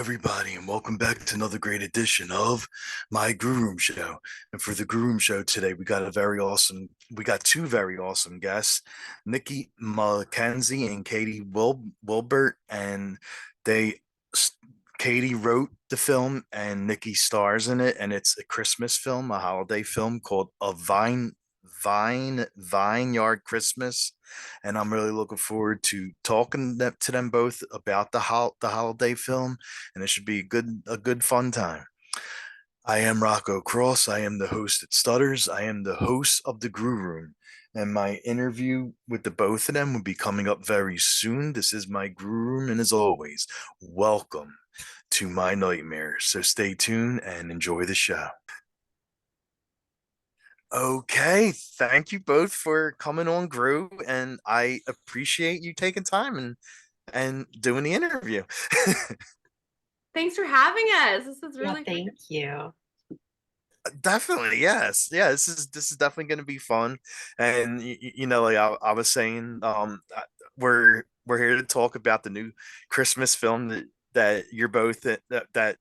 everybody, and welcome back to another great edition of my Grue Rume Show. And for the Grue Rume Show today, we got two very awesome guests, Nikkie McKenzie and Katie Wilbert. And they, Katie wrote the film, and Nikki stars in it. And it's a Christmas film, a holiday film called Vineyard Christmas, and I'm really looking forward to talking to them both about the holiday film, and it should be a good fun time. I am Rocco Cross. I am the host at Stutters. I am the host of the Grue Room, and my interview with the both of them will be coming up very soon. This is my Grue Room, and as always, welcome to my nightmare. So stay tuned and enjoy the show. Okay, thank you both for coming on, Grue, and I appreciate you taking time and doing the interview. Thanks for having us. This is Yeah, really thank you. Definitely, yes, yeah. This is definitely going to be fun, and like I was saying, we're here to talk about the new Christmas film that you're both that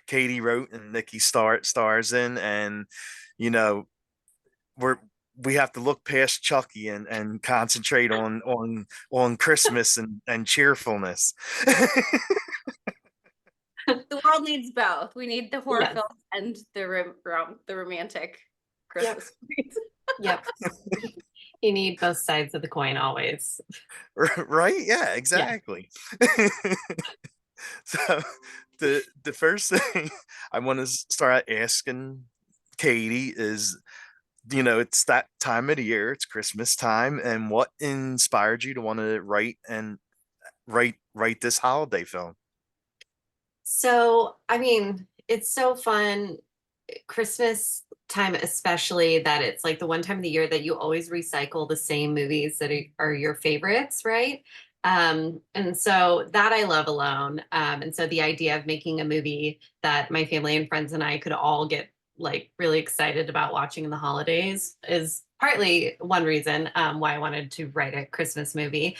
Katie wrote and Nikki stars in, and you know we're we have to look past Chucky and concentrate on Christmas and cheerfulness. the world needs both. We need the horror Yes. film and the romantic Christmas movies. Yep. You need both sides of the coin always. Right? Yeah, exactly. So the first thing I want to start asking Katie is, it's that time of the year, it's Christmas time, and what inspired you to want to write this holiday film? So, I mean, it's so fun. Christmas time, especially, that it's like the one time of the year that you always recycle the same movies that are your favorites, right? And so that I love alone. And so the idea of making a movie that my family and friends and I could all get like really excited about watching in the holidays is partly one reason why I wanted to write a Christmas movie.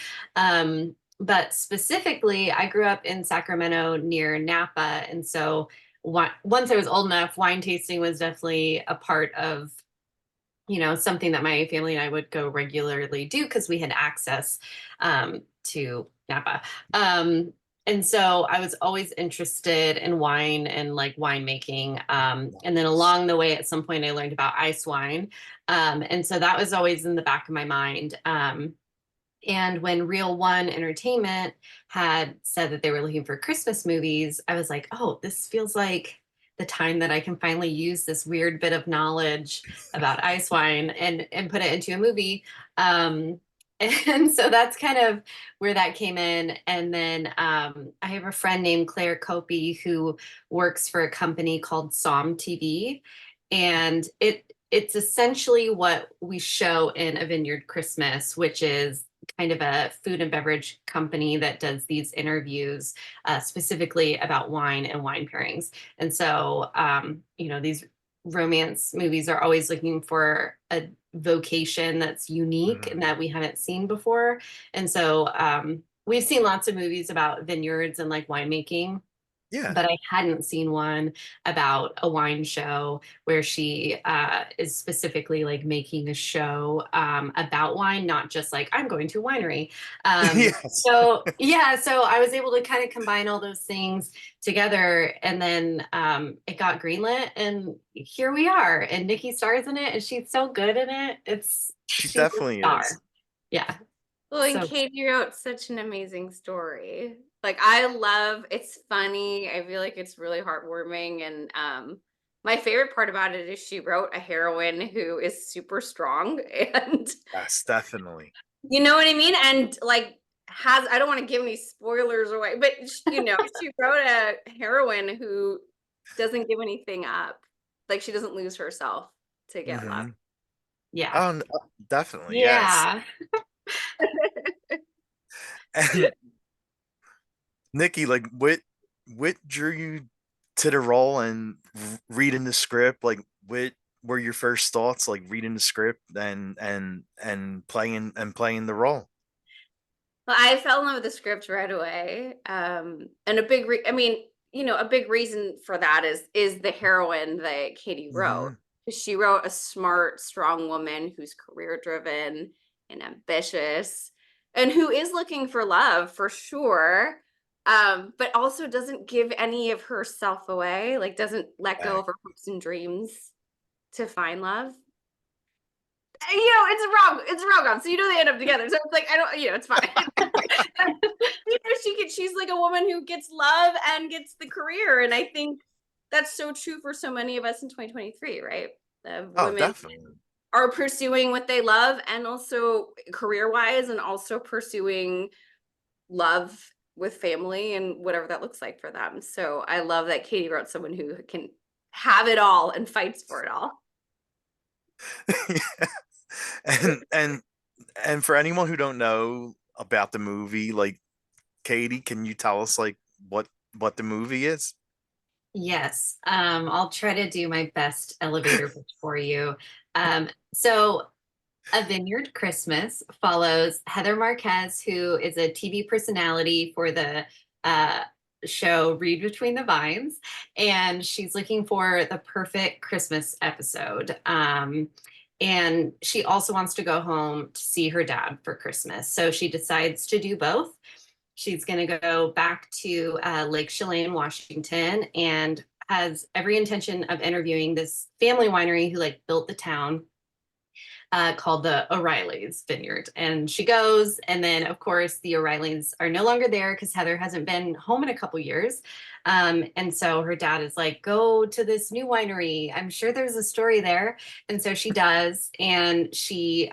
But specifically, I grew up in Sacramento near Napa. And so once I was old enough, wine tasting was definitely a part of, something that my family and I would go regularly do because we had access to Napa. And so I was always interested in wine and like winemaking. And then along the way, at some point, I learned about ice wine. And so that was always in the back of my mind. And when Real One Entertainment had said that they were looking for Christmas movies, I was like, oh, this feels like the time that I can finally use this weird bit of knowledge about ice wine and put it into a movie. And so that's kind of where that came in. And then I have a friend named Claire Copey who works for a company called Som TV. And it's essentially what we show in A Vineyard Christmas, which is kind of a food and beverage company that does these interviews specifically about wine and wine pairings. And so, these romance movies are always looking for a vocation that's unique and that we haven't seen before. And so we've seen lots of movies about vineyards and like winemaking. Yeah. But I hadn't seen one about a wine show where she is specifically like making a show about wine, not just like I'm going to a winery. Yes. So I was able to kind of combine all those things together, and then it got greenlit, and here we are. And Nikki stars in it, and she's so good in it. She She's a definitely star. is. Yeah. Well, and So Katie wrote such an amazing story. Like it's funny. I feel like it's really heartwarming. And my favorite part about it is she wrote a heroine who is super strong and Yes, definitely. you know what I mean? And like I don't want to give any spoilers away, but she wrote a heroine who doesn't give anything up. Like she doesn't lose herself to get love. yeah. Oh, definitely, yes. Yeah. And Nikki, like, what drew you to the role and reading the script? Like, what were your first thoughts, like reading the script and playing the role? Well, I fell in love with the script right away. And a big I mean, a big reason for that is the heroine that Katie wrote. Mhm. She wrote a smart, strong woman who's career driven and ambitious and who is looking for love for sure. But also doesn't give any of herself away, like doesn't let go of her hopes and dreams to find love. It's a rom-com, so they end up together. So it's like I don't, it's fine. She's like a woman who gets love and gets the career, and I think that's so true for so many of us in 2023, right? Oh, Women definitely. are pursuing what they love, and also career-wise, and also pursuing love with family and whatever that looks like for them. So I love that Katie wrote someone who can have it all and fights for it all. And for anyone who don't know about the movie, like Katie, can you tell us like what the movie is? Yes, I'll try to do my best elevator pitch for you. So A Vineyard Christmas follows Heather Marquez, who is a TV personality for the uh, show Read Between the Vines, and she's looking for the perfect Christmas episode. And she also wants to go home to see her dad for Christmas. So she decides to do both. She's going to go back to Lake Chelan, Washington, and has every intention of interviewing this family winery who like built the town, called the O'Reilly's Vineyard. And she goes, and then of course the O'Reillys are no longer there because Heather hasn't been home in a couple years. And so her dad is like, go to this new winery. I'm sure there's a story there. And so she does, and she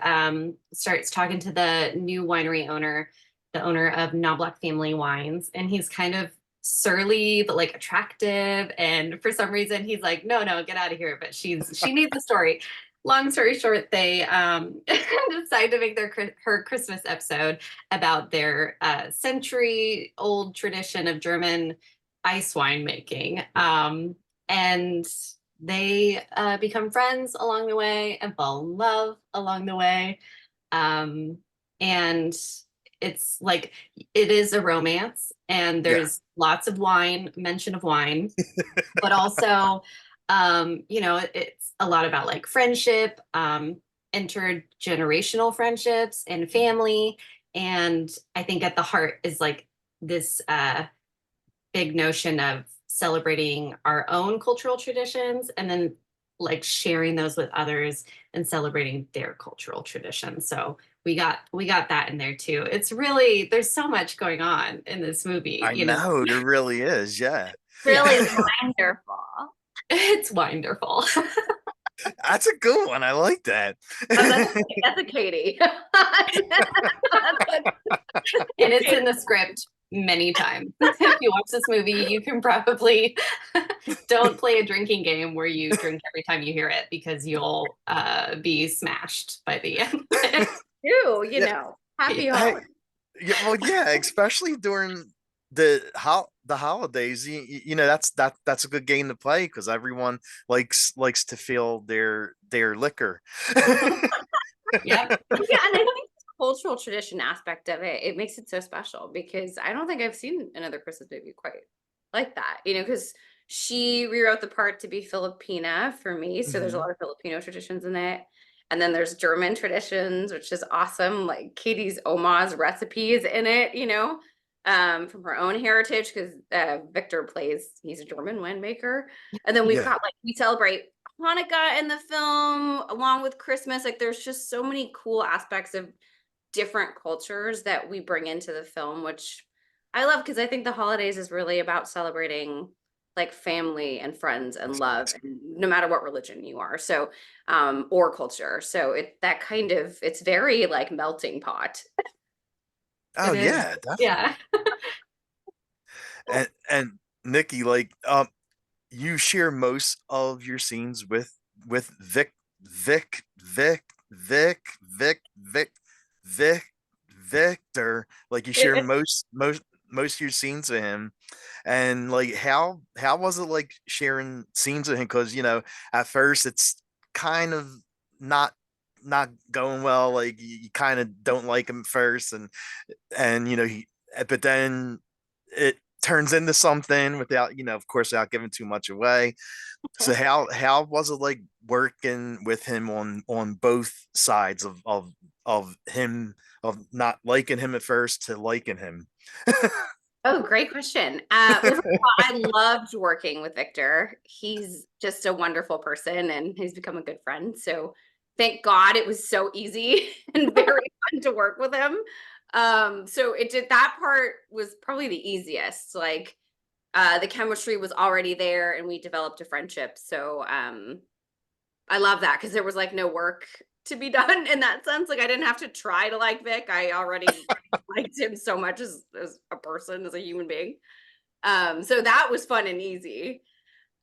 starts talking to the new winery owner, the owner of Knobloch Family Wines, and he's kind of surly but like attractive, and for some reason he's like, no, get out of here, but she needs a story. Long story short, they decide to make her Christmas episode about their century-old tradition of German ice wine making. And they become friends along the way and fall in love along the way. And it's like, it is a romance, and Yeah. there's lots of wine, mention of wine, but also it's a lot about like friendship, intergenerational friendships and family. And I think at the heart is like this big notion of celebrating our own cultural traditions, and then like sharing those with others and celebrating their cultural traditions. So we got that in there too. It's really, there's so much going on in this movie, I know there really is. Yeah. Yeah. Really wonderful. It's wonderful. That's a good one. I like that. That's a Katie. And it's in the script many times. If you watch this movie, you can probably don't play a drinking game where you drink every time you hear it, because you'll be smashed by the end. Do, happy Hey, holidays. yeah, well, yeah, especially during the holidays. That's a good game to play because everyone likes to feel their liquor. Yep. Yeah, and I think the cultural tradition aspect of it makes it so special, because I don't think I've seen another Christmas movie quite like that, because she rewrote the part to be Filipina for me. So there's a Mhm. lot of Filipino traditions in it. And then there's German traditions, which is awesome. Like Katie's Oma's recipes in it, from her own heritage, because Victor he's a German winemaker. And then we've Yeah. got we celebrate Hanukkah in the film along with Christmas. Like there's just so many cool aspects of different cultures that we bring into the film, which I love, because I think the holidays is really about celebrating like family and friends and That's love, awesome. and no matter what religion you are. So or culture. So it's very like melting pot. Oh It is. yeah, definitely. Yeah. And Nikki, like you share most of your scenes with Vic Vic Victor. Like you share most of your scenes with him. And like how was it like sharing scenes with him? Because at first it's kind of not not going well. Like you kind of don't like him first, and but then turns into something without, of course, without giving too much away. So how was it like working with him on both sides of him, of not liking him at first to liking him? Oh, great question. Well, first of all, I loved working with Victor. He's just a wonderful person and he's become a good friend. So thank God it was so easy and very fun to work with him. So that part was probably the easiest. Like the chemistry was already there and we developed a friendship. So I love that because there was like no work to be done in that sense. Like I didn't have to try to like Vic. I already liked him so much as a person, as a human being. So that was fun and easy.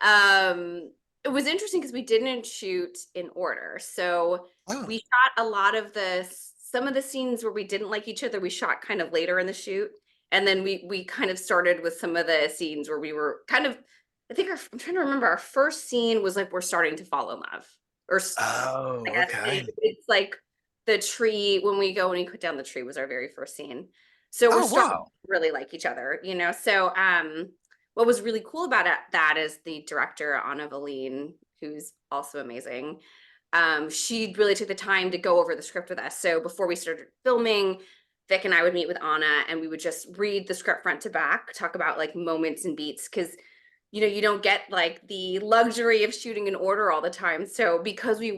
It was interesting because we didn't shoot in order. So we shot a lot of some of the scenes where we didn't like each other, we shot kind of later in the shoot. And then we kind of started with some of the scenes where we were kind of, I'm trying to remember, our first scene was like we're starting to fall in love. Oh, I guess okay. it's like the tree, when we cut down the tree was our very first scene. So we're Oh, starting wow. to really like each other, So what was really cool about that is the director, Anna Valine, who's also amazing. She really took the time to go over the script with us. So before we started filming, Vic and I would meet with Anna and we would just read the script front to back, talk about like moments and beats, because you don't get like the luxury of shooting in order all the time. So because we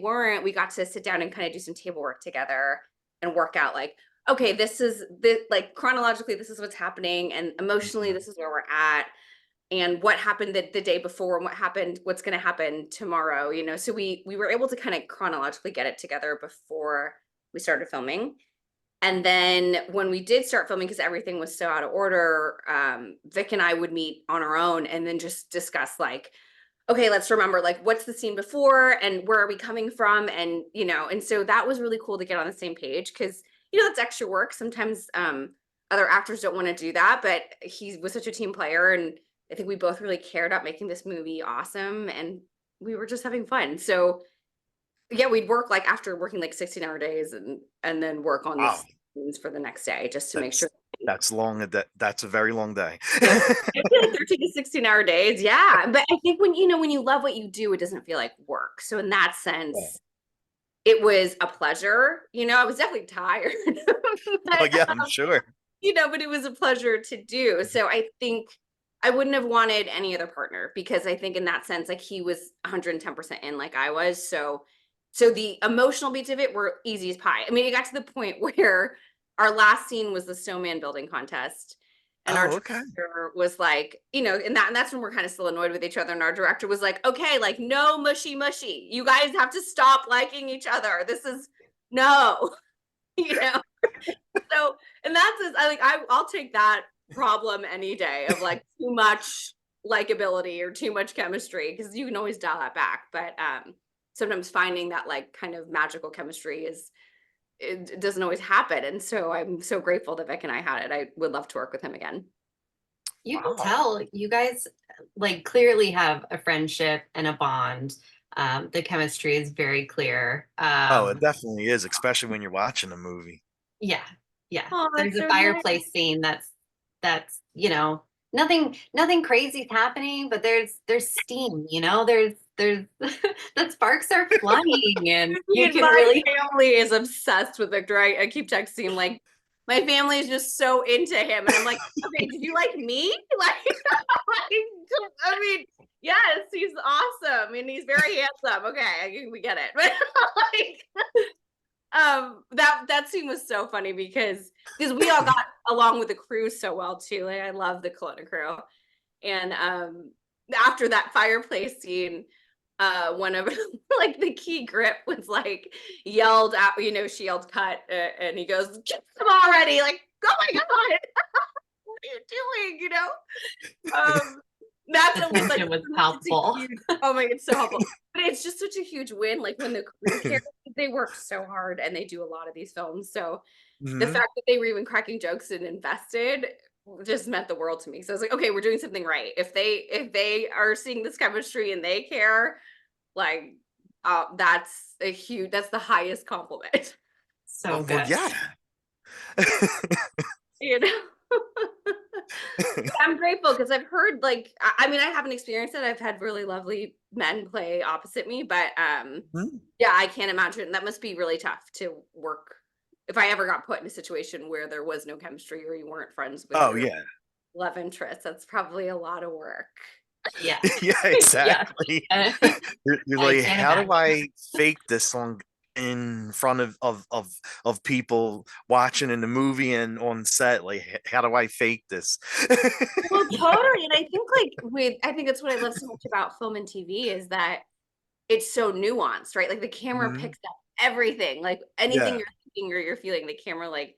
got to sit down and kind of do some table work together and work out like, okay, this like chronologically, this is what's happening. And emotionally, this is where we're at. And what happened the day before and what's going to happen tomorrow, So we were able to kind of chronologically get it together before we started filming. And then when we did start filming, because everything was so out of order, Vic and I would meet on our own and then just discuss like, okay, let's remember like what's the scene before and where are we coming from? And, and so that was really cool to get on the same page because, that's extra work. Sometimes other actors don't want to do that, but he was such a team player. And I think we both really cared about making this movie awesome. And we were just having fun. So yeah, we'd work like after working like 16-hour days and then work on the Wow. scenes for the next day just to make That's sure. that's long. That's a very long day. Yeah, like 13 to 16-hour days. Yeah. But I think when you love what you do, it doesn't feel like work. So in that Yeah. sense, it was a pleasure. I was definitely tired. Oh, but, yeah, I'm sure. but it was a pleasure to do. So I think I wouldn't have wanted any other partner because I think in that sense, like he was 110% in like I was. So the emotional beats of it were easy as pie. I mean, it got to the point where our last scene was the snowman building contest. And our Oh, okay. director was like, and that's when we're kind of still annoyed with each other. And our director was like, okay, like no mushy mushy. You guys have to stop liking each other. This is no, you know. So, and I'll take that problem any day of like too much likability or too much chemistry because you can always dial that back. But sometimes finding that like kind of magical chemistry it doesn't always happen. And so I'm so grateful that Vic and I had it. I would love to work with him again. You can Wow. tell you guys like clearly have a friendship and a bond. The chemistry is very clear. Oh, it definitely is, especially when you're watching a movie. Yeah, yeah. Oh, There's that's a so nice. fireplace scene that's nothing crazy is happening, but there's steam, there's the sparks are flying and you can My really family is obsessed with Victor. I keep texting him like my family is just so into him, and I'm like, okay, did you like me? Like, I mean, yes, he's awesome and he's very handsome. Okay, we get it. But that scene was so funny because we all got along with the crew so well too. Like I love the Kelowna crew, and after that fireplace scene, one of like the key grip was like yelled out, she yelled cut, and he goes, "Get them already!" Like, oh my god, what are you doing? That's the at least like tension was palpable. oh my god, it's so helpful. But it's just such a huge win. Like when the crew cares, they work so hard and they do a lot of these films. So the Mhm. fact that they were even cracking jokes and invested just meant the world to me. So I was like, okay, we're doing something right. If they are seeing this chemistry and they care, like that's the highest compliment. So Well, good. yeah. You know. I'm grateful because I've heard like I mean I haven't experienced it. I've had really lovely men play opposite me, but Hmm? yeah, I can't imagine that must be really tough to work if I ever got put in a situation where there was no chemistry or you weren't friends with Oh your yeah. love interest. That's probably a lot of work. Yeah. Yeah, Yeah. exactly. Uh, You're I like, can't how do imagine. I fake this song in front of people watching in the movie and on set? Like, how do I fake this? Well, totally. And I think like I think that's what I love so much about film and TV is that it's so nuanced, right? Like the camera Mhm. picks up everything, like anything Yeah. you're thinking or you're feeling, the camera like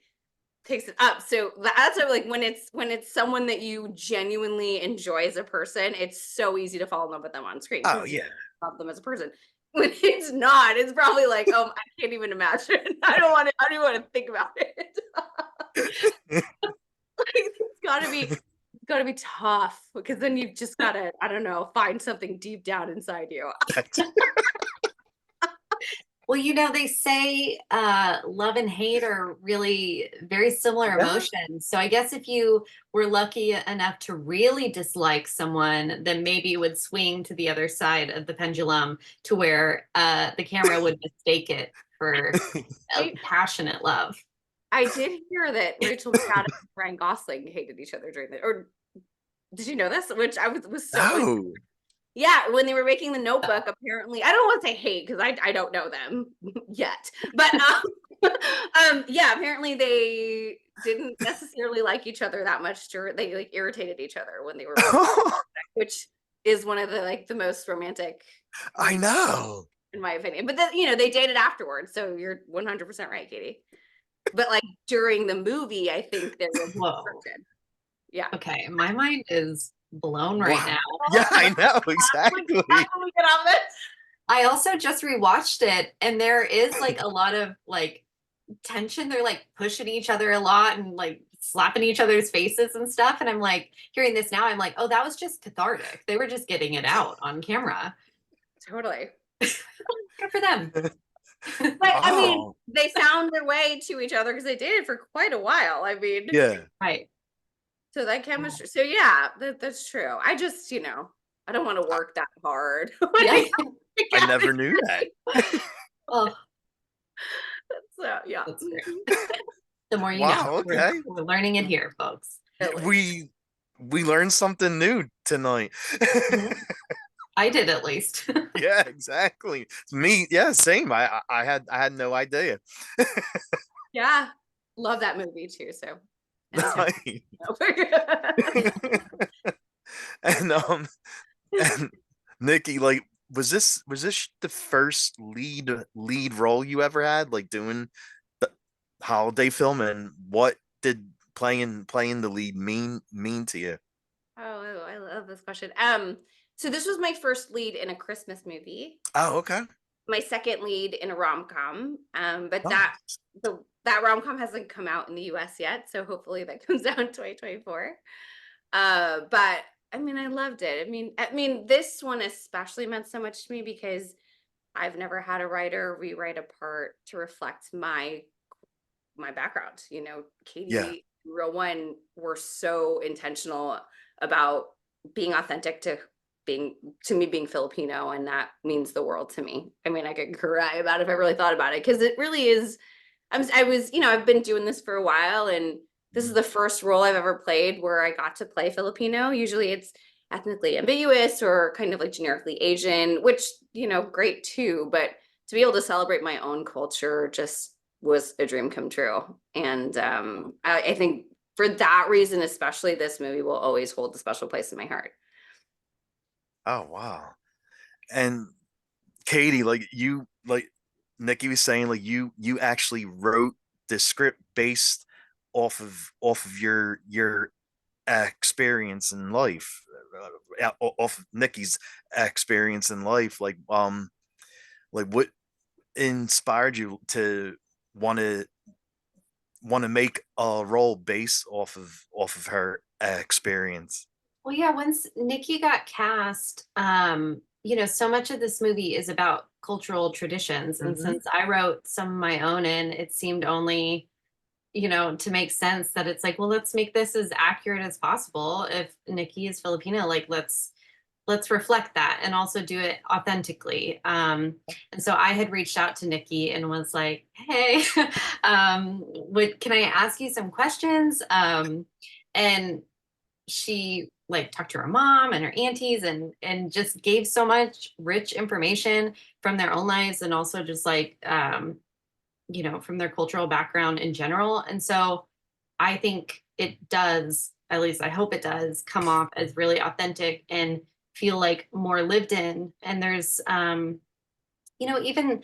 picks it up. So that's what, like when it's someone that you genuinely enjoy as a person, it's so easy to fall in love with them on screen Oh because you yeah. love them as a person. When it's not, it's probably like, oh, I can't even imagine. I don't even want to think about it. Like, it's gotta be tough because then you've just gotta, I don't know, find something deep down inside you. That's- Well, they say love and hate are really very similar yeah. emotions. So I guess if you were lucky enough to really dislike someone, then maybe it would swing to the other side of the pendulum to where the camera would mistake it for a passionate love. I did hear that Rachel McAdams and Ryan Gosling hated each other during the, or did you know this? Which was so funny. No. Yeah, when they were making The Notebook, apparently, I don't want to say hate because I don't know them yet, but yeah, apparently they didn't necessarily like each other that much. They like irritated each other when they were working, which is one of the like the most romantic I movies know. in my opinion. But then they dated afterwards, so you're 100% right, Katie. But like during the movie, I think there was Whoa. friction. Yeah. Okay, my mind is blown right Wow. now. Yeah, I know How exactly. can we get off this? I also just rewatched it, and there is like a lot of like tension. They're like pushing each other a lot and like slapping each other's faces and stuff. And I'm like, hearing this now, I'm like, oh, that was just cathartic. They were just getting it out on camera. Totally. Good for them. But I mean, Oh, they found their way to each other because they dated for quite a while. I mean, yeah. Right. so that chemistry. So yeah, that's true. I just, I don't want to I, work that hard. Yeah. I never knew that. Oh, So yeah. that's great. The more you know. Wow, okay. We're learning it here, folks. Totally. We learned something new tonight. Mhm. I did at least. Yeah, exactly. Me, yeah, same. I had no idea. Yeah. Love that movie too. So anytime. Nice. And and Nikki, like, was this the first lead role you ever had, like doing the holiday film, and what did playing the lead mean to you? Oh, I love this question. So this was my first lead in a Christmas movie. Oh, okay. My second lead in a rom-com. But Nice. that rom-com hasn't come out in the US yet, so hopefully that comes out in 2024. But I mean, I loved it. I mean, this one especially meant so much to me because I've never had a writer rewrite a part to reflect my background. Yeah. Katie and Real One were so intentional about being authentic to me being Filipino, and that means the world to me. I mean, I could cry about it if I really thought about it because it really is. I was, I've been doing this for a while, and this is Mhm. the first role I've ever played where I got to play Filipino. Usually it's ethnically ambiguous or kind of like generically Asian, which, great too. But to be able to celebrate my own culture just was a dream come true. And I think for that reason, especially, this movie will always hold a special place in my heart. Oh, wow. And Katie, like Nikki was saying, like you actually wrote the script based off of your experience in life, off of Nikki's experience in life. Like what inspired you to want to want to make a role based off of her experience? Well, yeah, once Nikki got cast, so much of this movie is about cultural traditions. And Hmm. since I wrote some of my own in, it seemed only, you know, to make sense that it's like, well, let's make this as accurate as possible. If Nikki is Filipino, like let's reflect that and also do it authentically. And so I had reached out to Nikki and was like, hey, can I ask you some questions? And she like talked to her mom and her aunties and just gave so much rich information from their own lives and also just like you know, from their cultural background in general. And so I think it does, at least I hope it does, come off as really authentic and feel like more lived in. And there's you know, even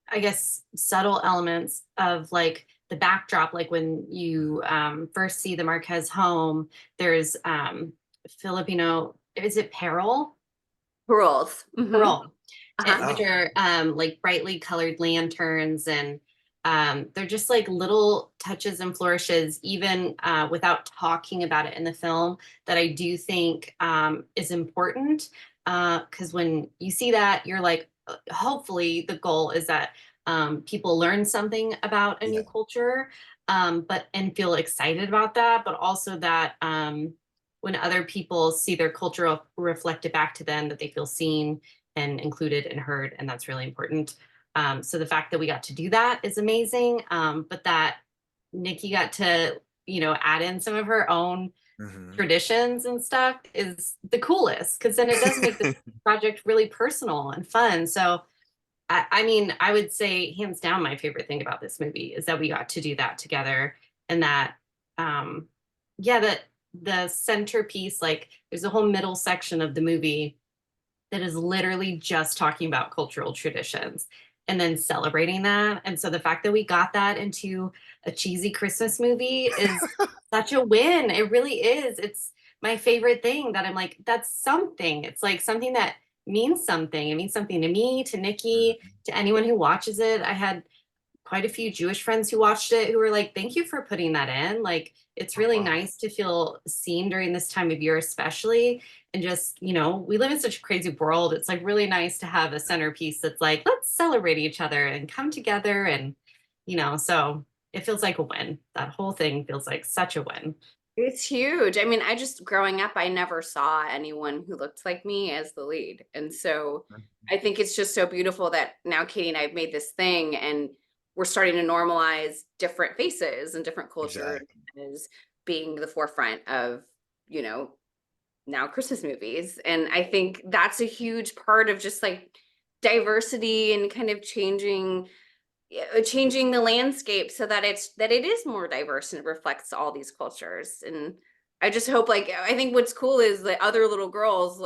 I guess subtle elements of like the backdrop, like when you first see the Marquez home, there's Filipino, is it peril? Pearls. Hmm. Pearl, Uh-huh. which Oh, are like brightly colored lanterns and they're just like little touches and flourishes, even without talking about it in the film, that I do think is important. Because when you see that, you're like, hopefully, the goal is that people learn something about a yeah. new culture, but and feel excited about that, but also that when other people see their culture reflected back to them, that they feel seen and included and heard, and that's really important. So the fact that we got to do that is amazing, but that Nikki got to, you know, add in some of her own Hmm. traditions and stuff is the coolest because then it does make the project really personal and fun. So I mean, I would say hands down, my favorite thing about this movie is that we got to do that together and that, um, yeah, that the centerpiece, like there's a whole middle section of the movie that is literally just talking about cultural traditions and then celebrating that. And so the fact that we got that into a cheesy Christmas movie is such a win. It really is. It's my favorite thing that I'm like, that's something. It's like something that means something. It means something to me, to Nikki, to anyone who watches it. I had quite a few Jewish friends who watched it who were like, thank you for putting that in. Like, it's Oh, really wow. nice to feel seen during this time of year, especially. And just, you know, we live in such a crazy world. It's like really nice to have a centerpiece that's like, let's celebrate each other and come together. And, you know, so it feels like a win. That whole thing feels like such a win. It's huge. I mean, I just growing up, I never saw anyone who looked like me as the lead. And so I think it's just so beautiful that now Katie and I have made this thing and we're starting to normalize different faces and different cultures Exactly. as being the forefront of, you know, now Christmas movies. And I think that's a huge part of just like diversity and kind of changing the landscape so that it is more diverse and reflects all these cultures. And I just hope, like, I think what's cool is that other little girls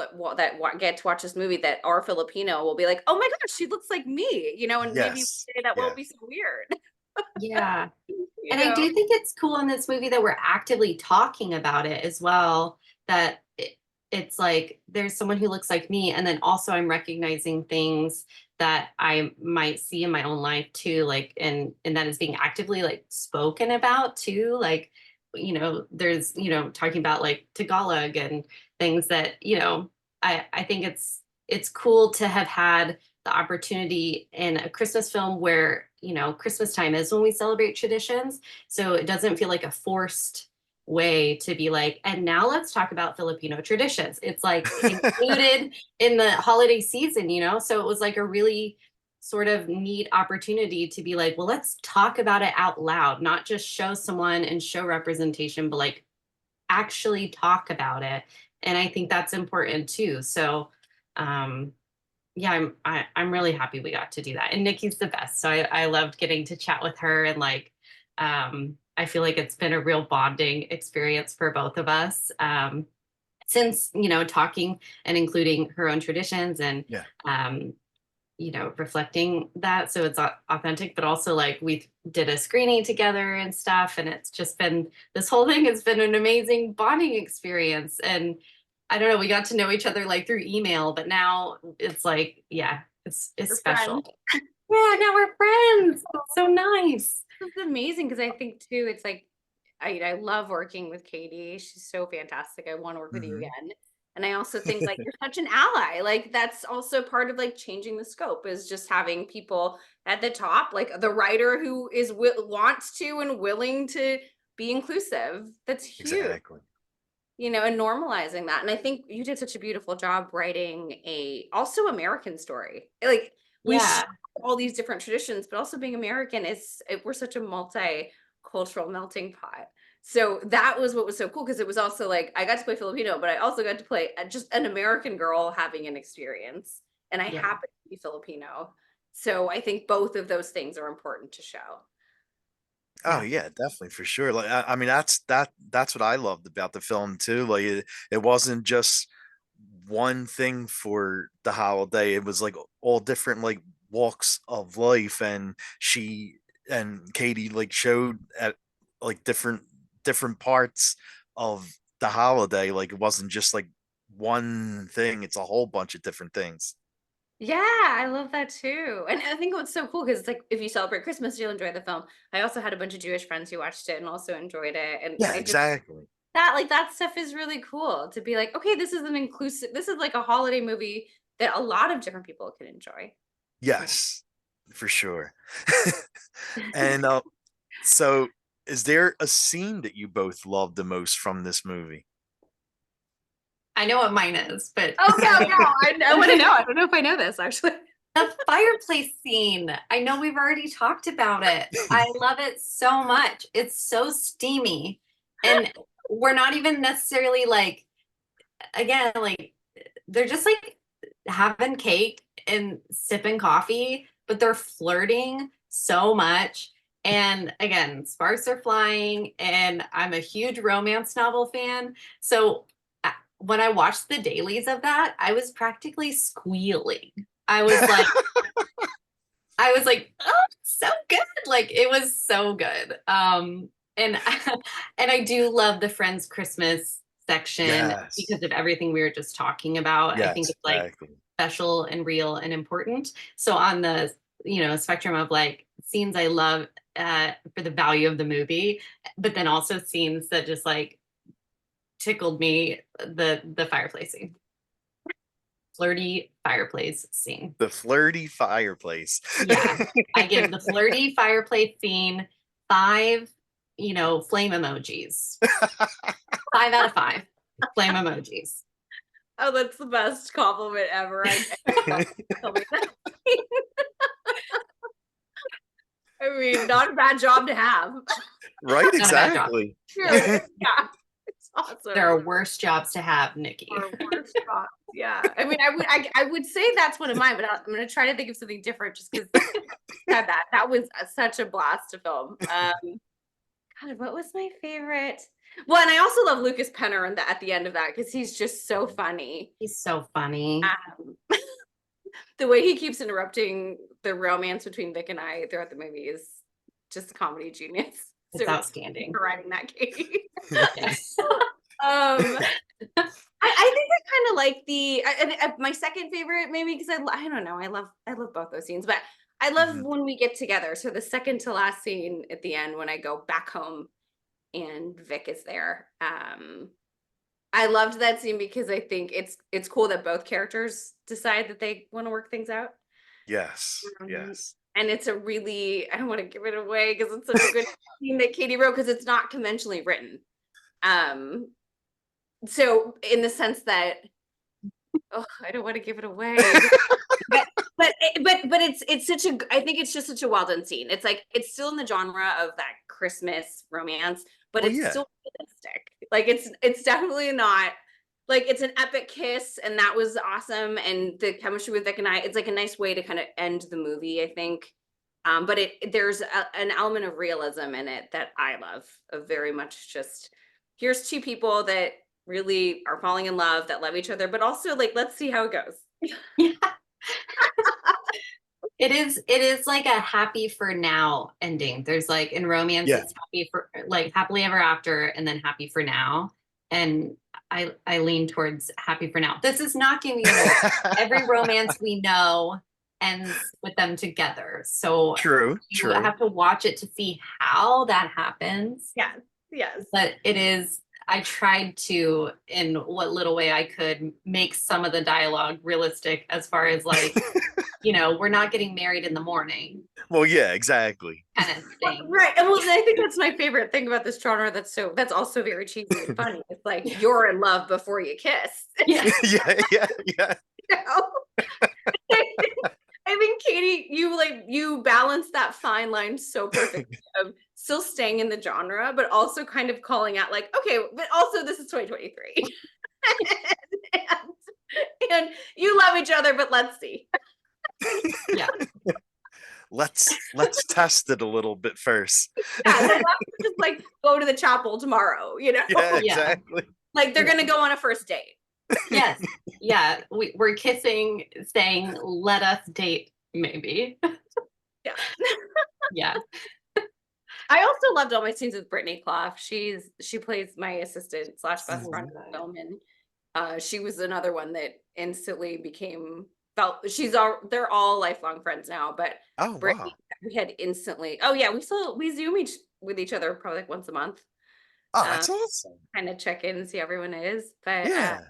get to watch this movie that are Filipino will be like, oh my gosh, she looks like me, you know, and maybe Yes. one day that Yeah. won't be so weird. Yeah. You And I know. do think it's cool in this movie that we're actively talking about it as well. That it's like there's someone who looks like me, and then also I'm recognizing things that I might see in my own life too, like and that is being actively like spoken about too. Like, you know, there's, you know, talking about like Tagalog and things that, you know, I think it's cool to have had the opportunity in a Christmas film where, you know, Christmas time is when we celebrate traditions. So it doesn't feel like a forced way to be like, and now let's talk about Filipino traditions. It's like included in the holiday season, you know? So it was like a really sort of neat opportunity to be like, well, let's talk about it out loud, not just show someone and show representation, but like actually talk about it. And I think that's important too. So, um, yeah, I'm really happy we got to do that. And Nikki's the best. So I loved getting to chat with her and like I feel like it's been a real bonding experience for both of us. Since, you know, talking and including her own traditions and Yeah. um you know, reflecting that so it's authentic, but also like we did a screening together and stuff, and it's just been, this whole thing has been an amazing bonding experience. And I don't know, we got to know each other like through email, but now it's like, yeah, it's We're special. friends. Yeah, now we're friends. It's so nice. It's amazing because I think too, it's like I love working with Katie. She's so fantastic. I want to work with you Hmm. again. And I also think like you're such an ally. Like that's also part of like changing the scope is just having people at the top, like the writer who is wants to and willing to be inclusive. That's huge, Exactly. and normalizing that. And I think you did such a beautiful job writing a also American story. Like we Yeah. share all these different traditions, but also being American we're such a multicultural melting pot. So that was what was so cool because it was also like I got to play Filipino, but I also got to play just an American girl having an experience, and I Yeah. happen to be Filipino. So I think both of those things are important to show. Oh Yeah. yeah, definitely for sure. Like I mean, that's what I loved about the film too. Like it wasn't just one thing for the holiday. It was like all different like walks of life, and she and Katie like showed at like different parts of the holiday. Like it wasn't just like one thing. It's a whole bunch of different things. Yeah, I love that too. And I think what's so cool because it's like if you celebrate Christmas, you'll enjoy the film. I also had a bunch of Jewish friends who watched it and also enjoyed it. And Yeah, I just exactly. that stuff is really cool to be like, okay, this is like a holiday movie that a lot of different people can enjoy. Yes, for sure. And so, is there a scene that you both love the most from this movie? I know what mine is, but Oh no, I want to know. I don't know if I know this actually. the fireplace scene. I know we've already talked about it. I love it so much. It's so steamy. And we're not even necessarily like, again, like they're just like having cake and sipping coffee, but they're flirting so much. And again, sparks are flying, and I'm a huge romance novel fan. So when I watched the dailies of that, I was practically squealing. I was like, oh, so good. Like it was so good. And and I do love the Friends Christmas section Yes. because of everything we were just talking about. I think Yes, it's like exactly. special and real and important. So on the spectrum of like scenes I love for the value of the movie, but then also scenes that just like tickled me, the fireplace scene. Flirty fireplace scene. The flirty fireplace. Yeah. I give the flirty fireplace scene 5, flame emojis. 5 out of 5 flame emojis. Oh, that's the best compliment ever. Tell me that. I mean, not a bad job to have. Right, Not a bad job. exactly. Sure. Yeah. It's awesome. There are worse jobs to have, Nikki. Or worse jobs. Yeah. I mean, I would say that's one of mine, but I'm going to try to think of something different just because that was such a blast to film. God, what was my favorite? Well, and I also love Lucas Penner at the end of that because he's just so funny. He's so funny. The way he keeps interrupting the romance between Vic and I throughout the movie is just a comedy genius. It's outstanding. For writing that, Katie. Yes. I think I kind of like my second favorite maybe because I don't know, I love both those scenes, but I love when we get together. So the second to last scene at the end when I go back home and Vic is there. I loved that scene because I think it's cool that both characters decide that they want to work things out. Yes. Yes. And it's a really, I don't want to give it away because it's such a good scene that Katie wrote because it's not conventionally written. So in the sense that, I don't want to give it away, but it's such a, I think it's just such a well done scene. It's like, it's still in the genre of that Christmas romance, but it's still realistic. Like it's definitely not like it's an epic kiss and that was awesome. And the chemistry with Vic and it's like a nice way to kind of end the movie, I think. But there's an element of realism in it that I love, of very much just here's two people that really are falling in love, that love each other, but also like let's see how it goes. Yeah. It is like a happy for now ending. There's like in romance, it's happy for like happily ever after and then happy for now. And I lean towards happy for now. This is not giving you every romance we know ends with them together. So True. you have to watch it to see how that happens. Yes. But it is I tried to, in what little way I could, make some of the dialogue realistic as far as like, we're not getting married in the morning Well, yeah, exactly. kind of thing. Right. And well, I think that's my favorite thing about this genre that's also very cheesy and funny. It's like you're in love before you kiss. Yeah. Yeah. You know? I think Katie, you balance that fine line so perfectly of still staying in the genre, but also kind of calling out like, okay, but also this is 2023. and you love each other, but let's see. Yeah. Let's test it a little bit first. Yeah, let's just like go to the chapel tomorrow, Yeah, exactly. Like they're gonna go on a first date. Yes. Yeah. We're kissing, saying, let us date, maybe. Yeah. Yeah. I also loved all my scenes with Brittany Clough. She plays my assistant / best friend in the film, and she was another one that instantly they're all lifelong friends now. But Oh, Brittany, wow. we had instantly. Oh yeah, we Zoom with each other probably like once a month. Oh, that's awesome. Kind of check in and see how everyone is. But Yeah.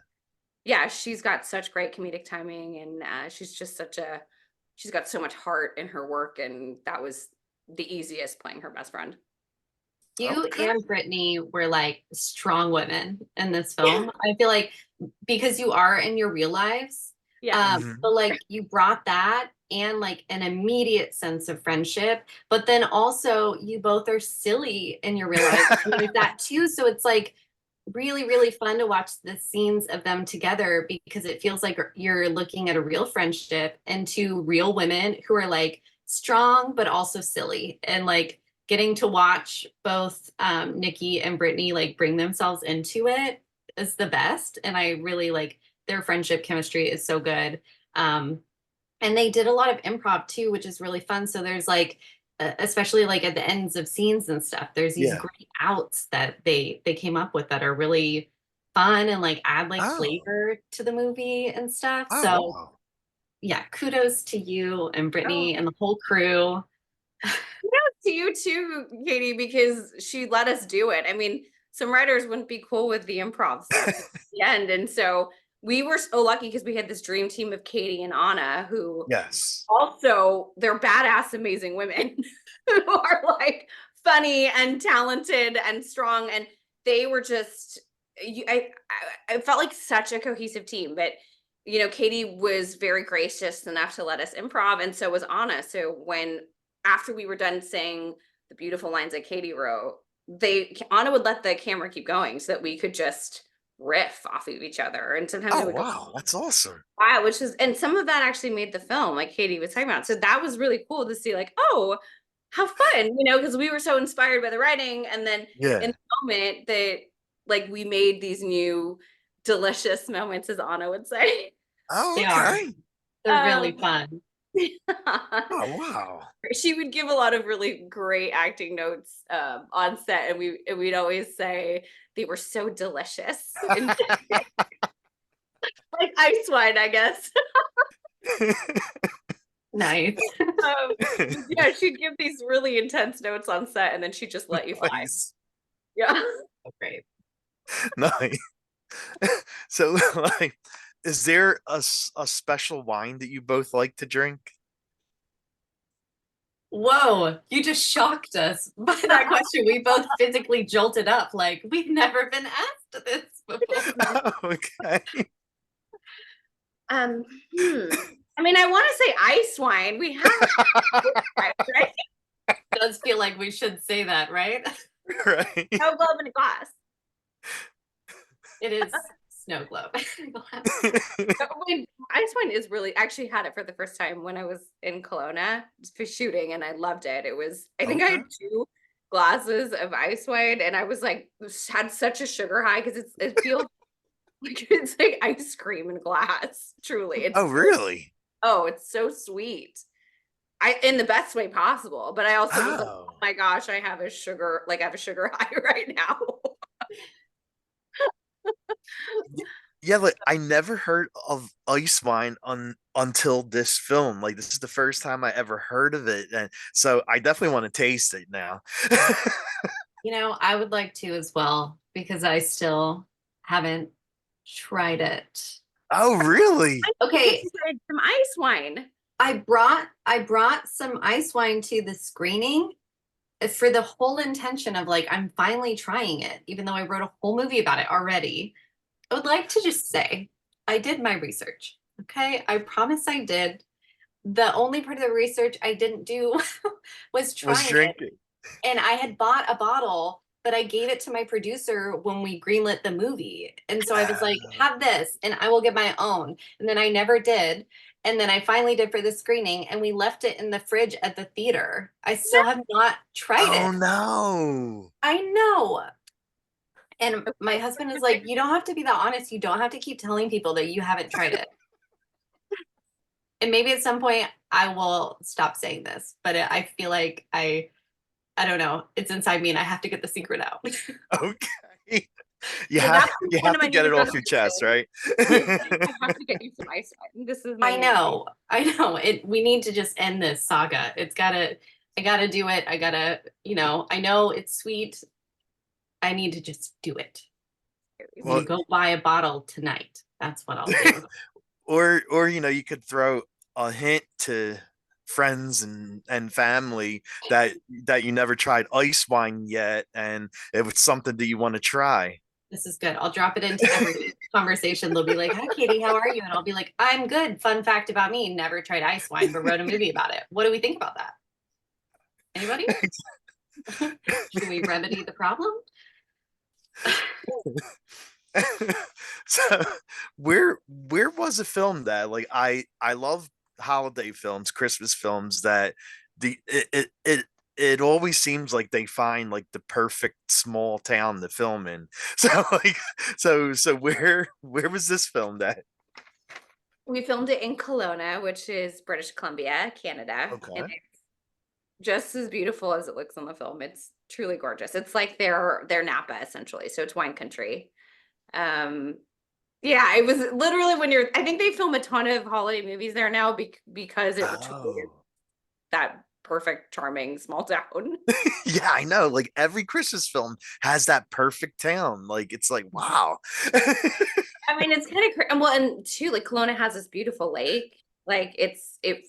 yeah, she's got such great comedic timing, and she's got so much heart in her work, and that was the easiest playing her best friend. You Okay. and Brittany were like strong women in this film. I feel like because you are in your real lives. Yeah. But like you brought that and like an immediate sense of friendship, but then also you both are silly in your real life. There's that too. So it's like really, really fun to watch the scenes of them together because it feels like you're looking at a real friendship and two real women who are like strong, but also silly. And like getting to watch both Nikki and Brittany like bring themselves into it is the best. And I really like their friendship chemistry is so good. And they did a lot of improv too, which is really fun. So there's like, especially like at the ends of scenes and stuff, there's these great outs that they came up with that are really fun and like add like flavor to the movie and stuff. So Wow. yeah, kudos to you and Brittany and the whole crew. Kudos to you too, Katie, because she let us do it. I mean, some writers wouldn't be cool with the improv stuff at the end. And so we were so lucky because we had this dream team of Katie and Anna, who also they're badass, amazing women who are like funny and talented and strong. And they were just, I felt like such a cohesive team. But Katie was very gracious enough to let us improv, and so was Anna. So after we were done saying the beautiful lines that Katie wrote, Anna would let the camera keep going so that we could just riff off of each other. And sometimes it would go, that's awesome. wow, and some of that actually made the film, like Katie was talking about. So that was really cool to see, like, oh, how fun, because we were so inspired by the writing. And then in the moment that like we made these new delicious moments, as Anna would say. Oh, okay. They are. They're really fun. Oh, wow. She would give a lot of really great acting notes on set, and we'd always say they were so delicious. Like ice wine, I guess. Nice. Yeah, she'd give these really intense notes on set, and then she'd just let you fly. Nice. Yeah. Great. Nice. So, like, is there a special wine that you both like to drink? Whoa, you just shocked us by that question. We both physically jolted up like we've never been asked this before. Okay. I mean, I want to say ice wine. We have right? It does feel like we should say that, right? Right. No globe in a glass. It is snow globe. Ice wine is really, actually had it for the first time when I was in Kelowna for shooting, and I loved it. I think I had 2 glasses of ice wine, and I was like, had such a sugar high because it feels like it's like ice cream in glass. Truly. It's really? It's so sweet. In the best way possible. But I also was like, oh my gosh, I have a sugar high right now. Yeah, like I never heard of ice wine until this film. Like this is the first time I ever heard of it, and so I definitely want to taste it now. I would like to as well. because I still haven't tried it. Oh, really? Okay, Some ice wine. I brought some ice wine to the screening for the whole intention of like, I'm finally trying it, even though I wrote a whole movie about it already. I would like to just say I did my research. Okay. I promise I did. The only part of the research I didn't do was Was trying it. drinking. And I had bought a bottle, but I gave it to my producer when we greenlit the movie. And so I was like, have this and I will get my own. And then I never did. And then I finally did for the screening and we left it in the fridge at the theater. I still have not tried Oh it. no. I know. And my husband is like, you don't have to be that honest. You don't have to keep telling people that you haven't tried it. And maybe at some point I will stop saying this, but I feel like I don't know. It's inside me and I have to get the secret out. Okay. You Well, have that's you one have of to my get it new off your chest, right? I have to get you some ice wine. This is my I know. We need to just end this saga. I gotta do it. I gotta, I know it's sweet. I need to just do it. I'm Well, gonna go buy a bottle tonight. That's what I'll do. or you could throw a hint to friends and family that you never tried ice wine yet, and it was something that you want to try. This is good. I'll drop it into every conversation. They'll be like, "Hi, Katie, how are you?" And I'll be like, "I'm good. Fun fact about me: never tried ice wine, but wrote a movie about it. What do we think about that? Anybody? Should we remedy the problem?" So where was it filmed at? Like I love holiday films, Christmas films that it always seems like they find like the perfect small town to film in. So like so where was this filmed at? We filmed it in Kelowna, which is British Columbia, Canada. And Okay. it's just as beautiful as it looks on the film. It's truly gorgeous. It's like their Napa essentially. So it's wine country. Um yeah, it was literally I think they film a ton of holiday movies there now because it truly is Oh. that perfect, charming small town. Yeah, I know. Like every Christmas film has that perfect town. Like it's like wow. I mean, it's kind of well, and too, like Kelowna has this beautiful lake. Like it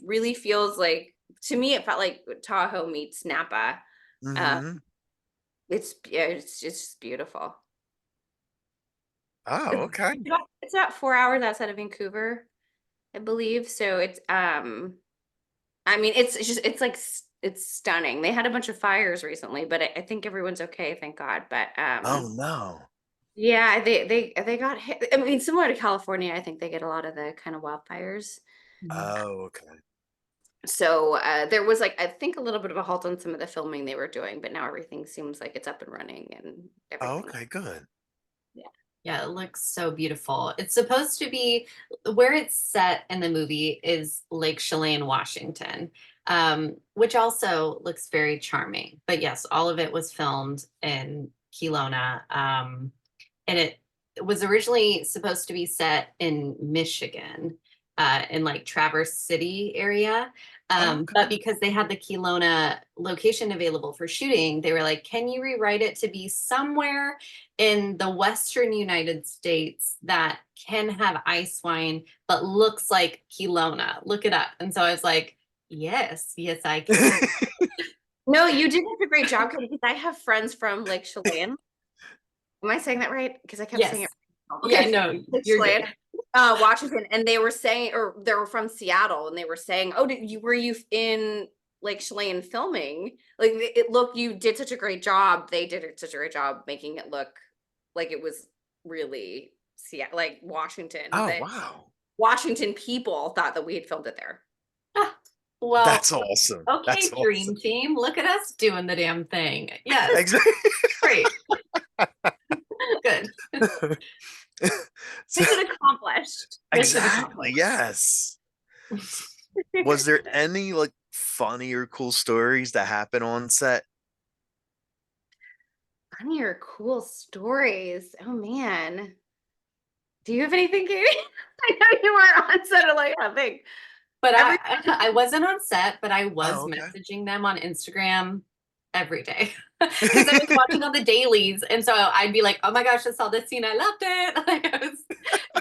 really feels like to me, it felt like Tahoe meets Napa. Uh, Hmm. it's just beautiful. Oh, It's, okay. it's about 4 hours outside of Vancouver, I believe. So I mean, it's like it's stunning. They had a bunch of fires recently, but I think everyone's okay, thank God. But Oh no. yeah, they got hit. I mean, similar to California, I think they get a lot of the kind of wildfires. Mhm. Oh, okay. So there was like I think a little bit of a halt on some of the filming they were doing, but now everything seems like it's up and running and Oh, everything. okay, good. Yeah. Yeah, it looks so beautiful. It's supposed to be where it's set in the movie is Lake Chelan, Washington, which also looks very charming. But yes, all of it was filmed in Kelowna. And it was originally supposed to be set in Michigan, in like Traverse City area. Oh, But okay. because they had the Kelowna location available for shooting, they were like, can you rewrite it to be somewhere in the Western United States that can have ice wine, but looks like Kelowna? Look it up. And so I was like, yes, I can. No, you did such a great job because I have friends from Lake Chelan. Am I saying that right? Because I kept saying Yes. it wrong. Yeah, Okay. no, Lake you're Chelan, good. Washington, and they were saying, or they were from Seattle, and they were saying, "Oh, were you in Lake Chelan filming? Like it looked, you did such a great job. They did such a great job making it look like it was really Seattle, like Washington. Oh, The wow. Washington people thought that we had filmed it there. Ah, well, That's awesome. okay, That's dream awesome. team. Look at us doing the damn thing. Yes, Exactly. great. Good. So, Mission accomplished. Mission exactly. accomplished. Yes. Was there any like funny or cool stories that happen on set? Funny or cool stories? Oh man. Do you have anything, Katie? I know you weren't on set. I'm like, I think But every I wasn't on set, but I was Oh, okay. messaging them on Instagram every day because I was watching all the dailies, and so I'd be like, "Oh my gosh, I saw this scene, I loved it!" Like I was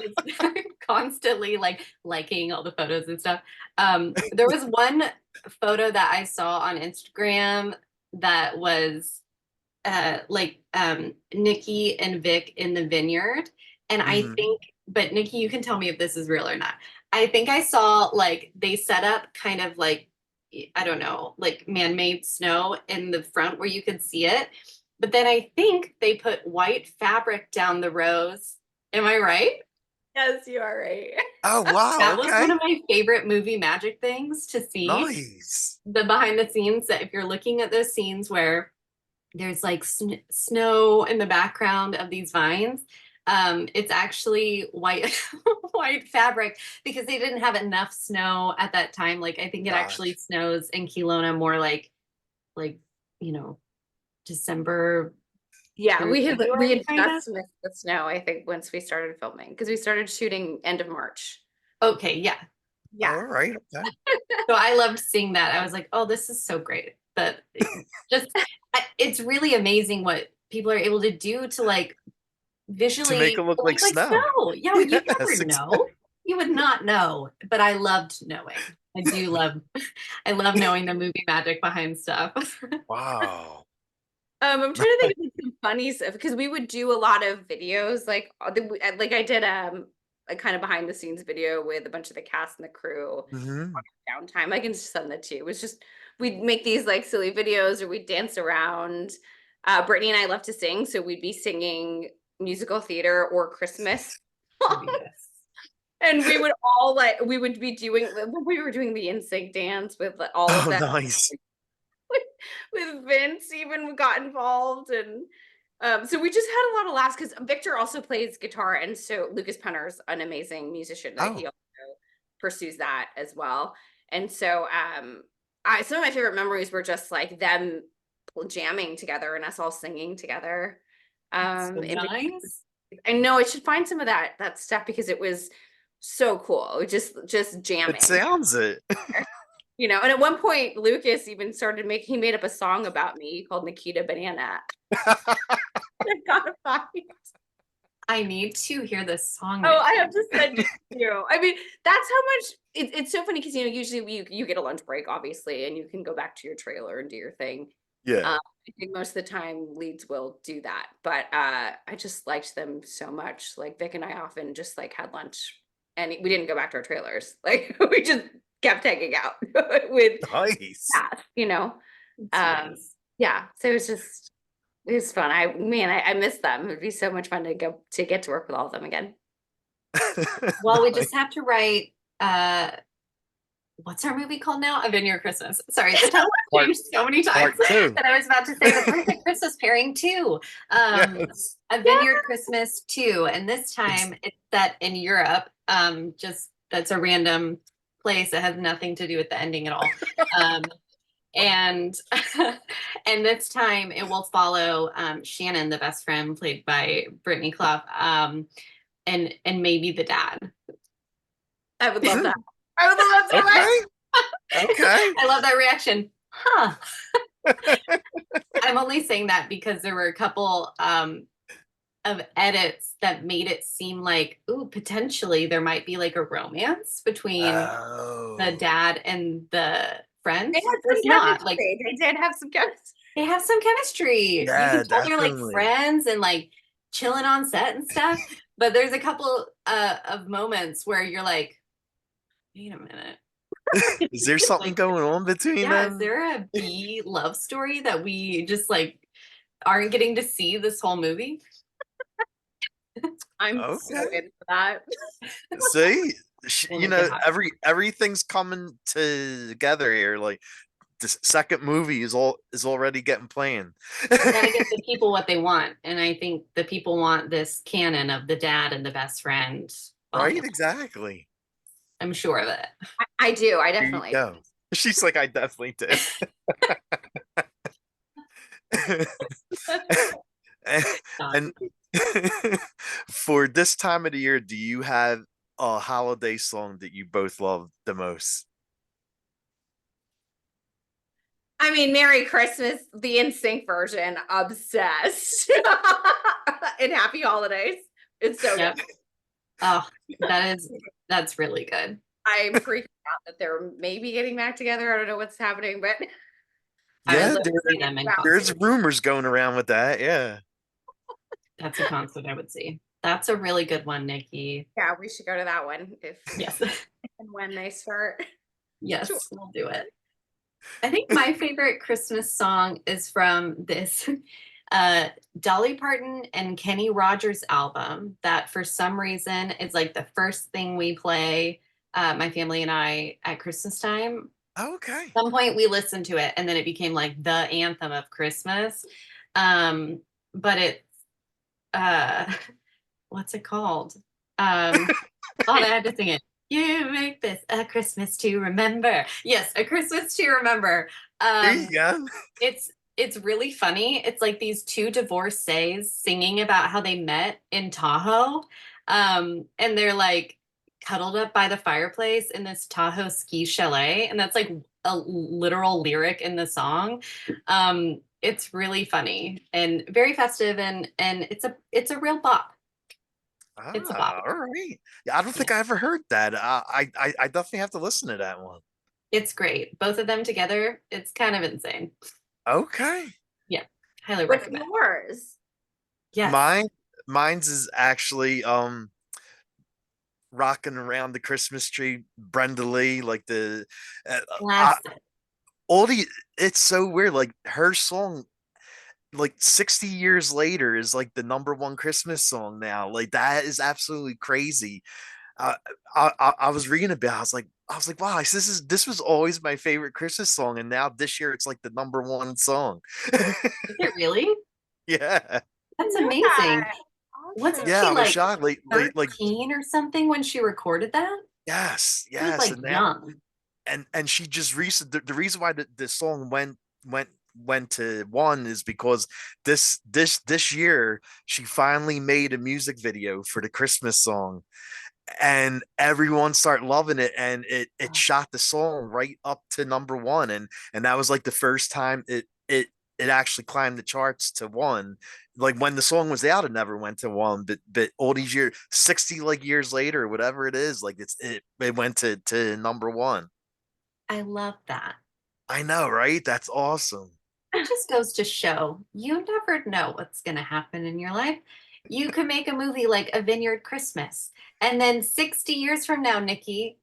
just constantly like liking all the photos and stuff. There was one photo that I saw on Instagram that was Nikki and Vic in the vineyard, and I Mhm. think, but Nikki, you can tell me if this is real or not. I think I saw like they set up kind of like, I don't know, like man-made snow in the front where you could see it. But then I think they put white fabric down the rows. Am I right? Yes, you are right. Oh wow, That was one okay. of my favorite movie magic things to see. Nice. The behind the scenes, that if you're looking at those scenes where there's like snow in the background of these vines, it's actually white white fabric because they didn't have enough snow at that time. Like I think it actually Gosh. snows in Kelowna more like you know December Yeah, through we February had kind of. just missed the snow, I think, once we started filming because we started shooting end of March. Okay, yeah. Yeah. All right. Okay. So I loved seeing that. I was like, oh, this is so great. But just it's really amazing what people are able to do to like To make visually it look like look like snow. snow. Yeah, you Yes. never know. You would not know, but I loved knowing. I do love, I love knowing the movie magic behind stuff. Wow. I'm trying to think of some funny stuff because we would do a lot of videos, like like I did a kind of behind the scenes video with a bunch of the cast and the crew Hmm. downtime. I can send that to you. It was just we'd make these like silly videos or we'd dance around. Brittany and I love to sing, so we'd be singing musical theater or Christmas. Yes. And we would all like we would be doing we were doing the NSYNC dance with like, all of Oh, them nice. with Vince even got involved and so we just had a lot of laughs because Victor also plays guitar and so Lucas Penner's an amazing musician that he Oh, also pursues that as well. And so I some of my favorite memories were just like them jamming together and us all singing together. So In nice. I know I should find some of that stuff because it was so cool. Just it jamming, sounds it. you know. And at one point, Lucas even started making. He made up a song about me called Nikita Banana. I gotta find. I need to hear this song. Oh, I Nikki. have to send it to you. I mean, that's how much it's so funny because you know usually you get a lunch break obviously and you can go back to your trailer and do your thing. Yeah. I think most of the time leads will do that, but I just liked them so much. Like Vic and I often just like had lunch and we didn't go back to our trailers. Like we just kept hanging out with Nice. Ah, that, you know. it's Um, nice. yeah, so it was fun. I miss them. It would be so much fun to go to get to work with all of them again. Well, we Nice. just have to write what's our movie called now? A Vineyard Christmas. Sorry, the title Part changed so many times part two. that I was about to say the perfect Christmas pairing too. Yes. A Vineyard Christmas 2, and this It's time it's set in Europe. Just that's a random place that has nothing to do with the ending at all. And and this time it will follow Shannon, the best friend played by Brittany Clough, and maybe the dad. I would love that. I would love that so much. okay. Okay. I love that reaction. Huh. I'm only saying that because there were a couple of edits that made it seem like, ooh, potentially there might be like a romance between the Oh. dad and the friend. They had There's some not. Like chemistry. They did have some chemistry. they have some chemistry. You Yeah, can tell they're like definitely. friends and like chilling on set and stuff. But there's a couple of moments where you're like, wait a minute. Is there something Like, going on between yeah, is them? there a B love story that we just like aren't getting to see this whole movie? I'm so Okay. into that. See, We'll make it happen. everything's coming together here. Like the second movie is already getting planned. We gotta get the people what they want, and I think the people want this canon of the dad and the best friend. Right? Awesome. Exactly. I'm sure of it. I do. I Here you definitely. go. She's like, I definitely did. And for this time of the year, do you have a holiday song that you both love the most? I mean, Merry Christmas, the NSYNC version, obsessed. And Happy Holidays. It's so Yep. good. Oh, that's really good. I'm freaking out that they're maybe getting back together. I don't know what's happening, but I would Yeah, love to see them in there's concert. rumors going around with that. Yeah. That's a concert I would see. That's a really good one, Nikki. yeah, we should go to that one if Yes. and when they start. Yes, Sure. we'll do it. I think my favorite Christmas song is from this Dolly Parton and Kenny Rogers album that for some reason is like the first thing we play, my family and I, at Christmas time. Okay. At some point we listened to it and then it became like the anthem of Christmas. But it's what's it called? Oh, I had to sing it. You make this a Christmas to remember. Yes, a Christmas to remember. There you go. It's really funny. It's like these two divorcees singing about how they met in Tahoe. And they're like cuddled up by the fireplace in this Tahoe ski chalet. And that's like a literal lyric in the song. It's really funny and very festive and it's a real bop. It's a bop. All right. Yeah, I don't think I ever heard that. I definitely have to listen to that one. It's great. Both of them together, it's kind of insane. Okay. Yeah, highly What's recommend. yours? Yes. Mine's is actually rocking around the Christmas tree, Brenda Lee, like the Classic. oldie. It's so weird. Like her song, like 60 years later, is like the number one Christmas song now. Like that is absolutely crazy. Uh, I was reading about. I was like, wow, this was always my favorite Christmas song, and now this year it's like the number one song. Is it really? Yeah, That's Yeah. amazing. Wasn't Awesome. yeah, she I was like shocked. Like 13 or something when she recorded that? yes, She was yes, like and now young. and she just recent the reason why the song went went to one is because this year she finally made a music video for the Christmas song, and everyone started loving it, and it shot the song right up to number one, and that was like the first time it actually climbed the charts to one. Like when the song was out, it never went to one, but all these years, 60 like years later, whatever it is, like it went to number one. I love that. I know, right? That's awesome. It just goes to show you never know what's going to happen in your life. You could make a movie like A Vineyard Christmas, and then 60 years from now, Nikki,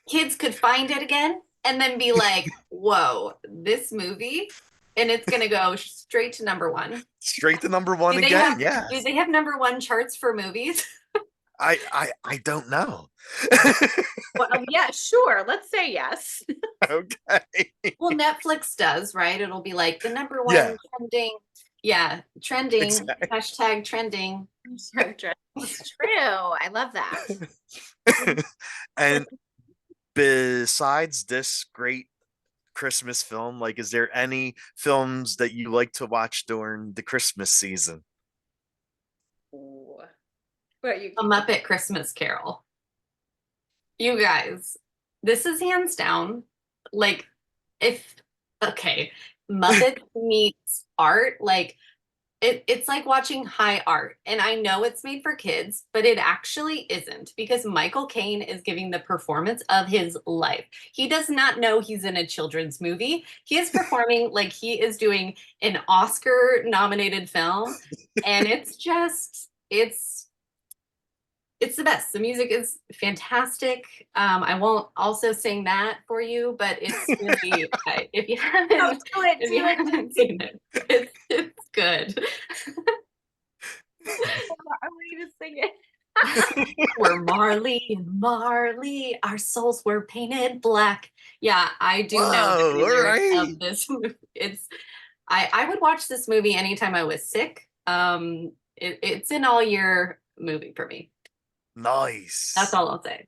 kids could find it again and then be like, whoa, this movie, and it's going to go straight to number one. Straight to number one Do they again. have, Yeah. do they have number one charts for movies? I don't know. Well, yeah, sure. Let's say yes. Okay. Well, Netflix does, right? It'll be like the number one Yeah. trending. Yeah, trending, Exactly. hashtag trending. It's true. I love that. And besides this great Christmas film, like, is there any films that you like to watch during the Christmas season? Ooh. What you A Muppet Christmas Carol. You guys, this is hands down. Like, if, okay, Muppet meets art, like, it's like watching high art. And I know it's made for kids, but it actually isn't because Michael Caine is giving the performance of his life. He does not know he's in a children's movie. He is performing like he is doing an Oscar nominated film. And it's just, it's the best. The music is fantastic. I won't also sing that for you, but it's really, if you haven't, if you haven't seen it, it's good. I want you to sing it. We're Marley and Marley, our souls were painted black. Yeah, I do know Whoa, the all lyrics right. of this movie. I would watch this movie anytime I was sick. It's an all year movie for me. Nice. That's all I'll say.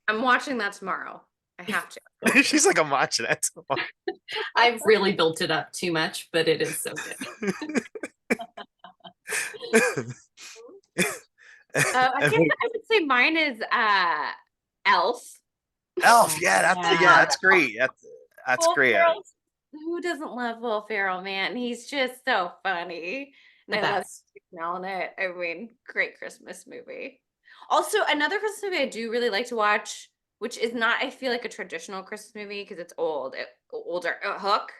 I'm watching that tomorrow. I have to. She's like, I'm watching that. I've really built it up too much, but it is so good. I guess I would say mine is Elf. Elf, yeah, that's Yeah. that's great. That's Both great. girls who doesn't love Will Ferrell, man? He's just so funny. The And I love best. smelling it. I mean, great Christmas movie. Also, another Christmas movie I do really like to watch, which is not, I feel like a traditional Christmas movie because it's older. Hook,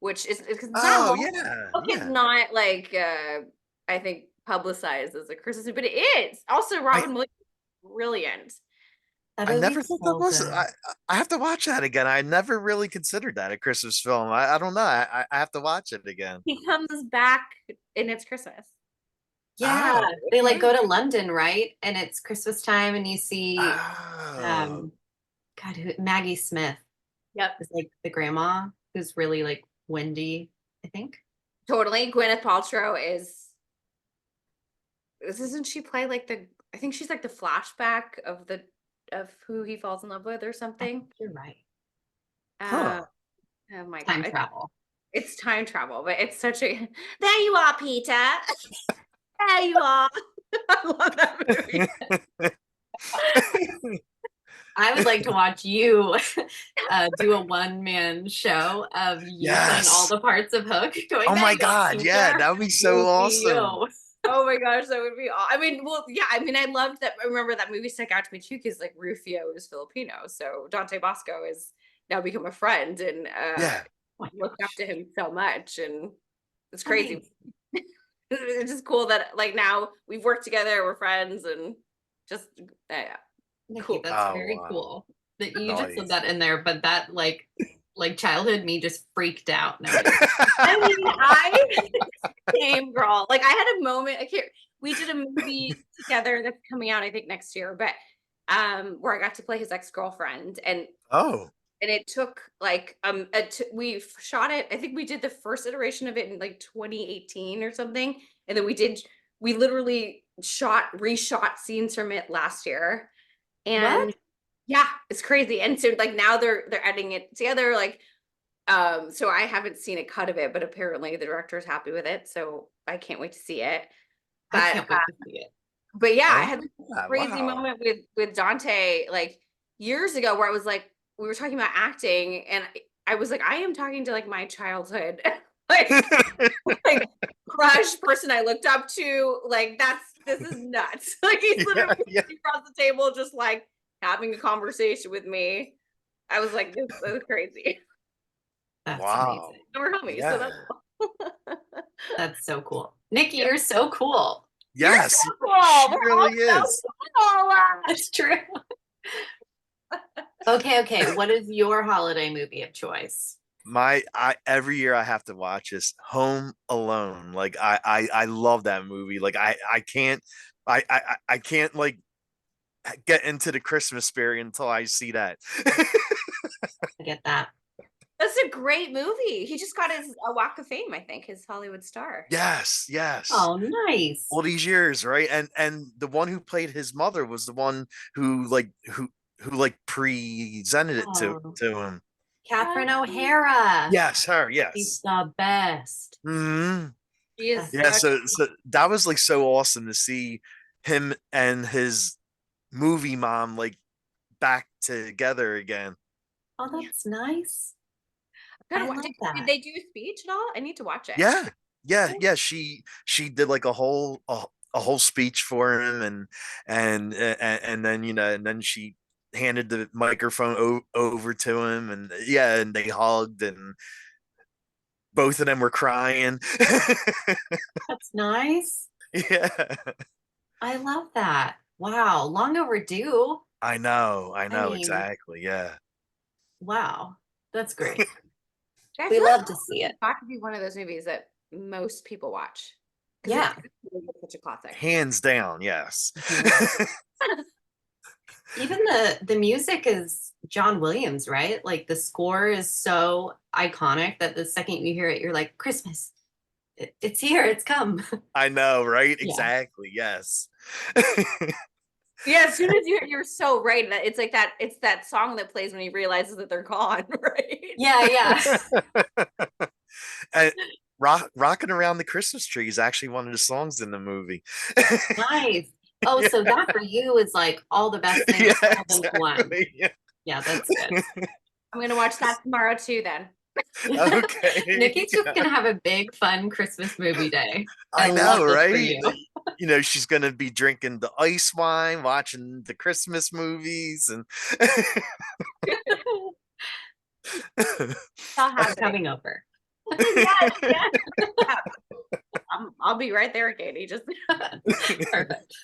which is because it's not a Oh whole yeah, Hook is yeah. not like I think publicized as a Christmas movie, but it is. Also, I Robin Williams, brilliant. That I never movie's thought that so was. good. I have to watch that again. I never really considered that a Christmas film. I don't know. I have to watch it again. He comes back and it's Christmas. Yeah, Oh, they like okay. go to London, right? And it's Christmas time, and you see, Oh, God, Maggie Smith Yep. is like the grandma who's really like windy, I think. Totally. Gwyneth Paltrow isn't she play like I think she's like the flashback of who he falls in love with or I something. think you're right. Uh, huh. oh my Time God. travel. It's time travel, but it's such a there you are, Peter. There you are. I love that movie. I would like to watch you do a one-man show of you playing all Yes. the parts of Hook, going, Oh there my you go, God. Yeah, Peter. that would be so Goofy awesome. you. Oh my gosh, that would be I mean, well, yeah, I mean, I loved that. I remember that movie stuck out to me too, because like Rufio is Filipino. So Dante Bosco is now become a friend and Yeah. Oh my looked up gosh. to him so much. And it's crazy. Amazing. It's just cool that like now we've worked together, we're friends, and just yeah, Nikki, cool. that's Oh very wow. cool that you just put Nice. that in there, but that like childhood me just freaked out now. I mean, I same girl. Like I had a moment. I can't. We did a movie together that's coming out, I think, next year, but where I got to play his ex-girlfriend, Oh. and it took like we shot it. I think we did the first iteration of it in like 2018 or something, and then we literally reshot scenes from it last year, What? and yeah, it's crazy. And so like now they're editing it together, like so I haven't seen a cut of it, but apparently the director is happy with it, so I can't wait to see it. I But can't wait to see it. yeah, I Oh had this yeah, crazy wow. moment with Dante like years ago where I was like, we were talking about acting, and I was like, I am talking to like my childhood, like like crush person I looked up to. Like this is nuts. Like he's Yeah, literally yeah. sitting across the table, just like having a conversation with me. I was like, this is crazy. That's Wow. amazing. And we're homies, so Yeah. that's cool. That's so cool. Nikki, Yeah. you're so cool. You're Yes, so cool. she We're all really so is. cool. That's true. Okay. What is your holiday movie of choice? I every year I have to watch this Home Alone. Like I love that movie. Like I can't I can't like get into the Christmas spirit until I see that. I get that. That's a great movie. He just got his Walk of Fame, I think, his Hollywood star. Yes, yes. Oh, nice. All these years, right? And the one who played his mother was the one who like presented it Oh, to him. Catherine Oh, O'Hara. Yes, her, She's yes. the best. Hmm. she is That's Yeah, such so that was like so awesome to see him and his movie mom like back together again. Oh, yeah. that's nice. I Gotta love did that. they do a speech at all? I need to watch it. Yeah, yeah. She did like a whole speech for him, and then and then she handed the microphone over to him, and yeah, and they hugged, and both of them were crying. That's nice. Yeah, I love that. Wow. Long overdue. I I know mean, exactly. Yeah. wow. That's great. I We feel like love to see it. it's got to be one of those movies that most people watch because Yeah. it's such a classic. Hands down, yes. Mhm. Even the music is John Williams, right? Like the score is so iconic that the second you hear it, you're like, Christmas. It's here. It's come. I know, right? Yeah. Exactly, yes. Yeah, as soon as you're so right. That it's like it's that song that plays when he realizes that they're gone, right? Yeah. Yeah. And Rocking Around the Christmas Tree is actually one of the songs in the movie. Nice. Oh, Yeah, so that for you is like all the best things yeah, rolled into one. exactly. Yeah. Yeah, that's good. I'm gonna watch that tomorrow too then. Okay. Nikki's just gonna have a big, fun Christmas movie day. I love know, this for right? you. You know, she's gonna be drinking the ice wine, watching the Christmas movies, and I'll I'm have it. coming over. Yes, yes. I'll be right there, Katie. Just Perfect.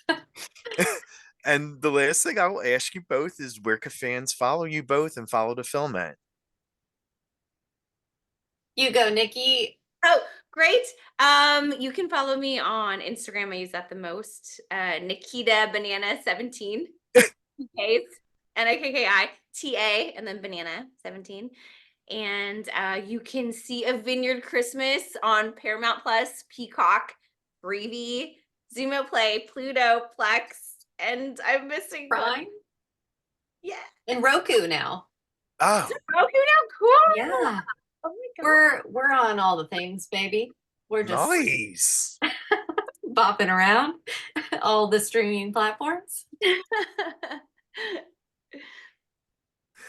and the last thing I will ask you both is where can fans follow you both and follow the film at? You go, Nikki. oh, great. You can follow me on Instagram. I use that the most. Nikita Banana 17. K's NIKKITA and then Banana 17. And you can see A Vineyard Christmas on Paramount Plus, Peacock, Freevee, Zumo Play, Pluto, Plex, and I'm missing one. Prime Yeah. and Roku now. Oh, Roku now, cool. Yeah, Oh my we're on all the things, baby. We're just nice. bopping around all the streaming platforms. god.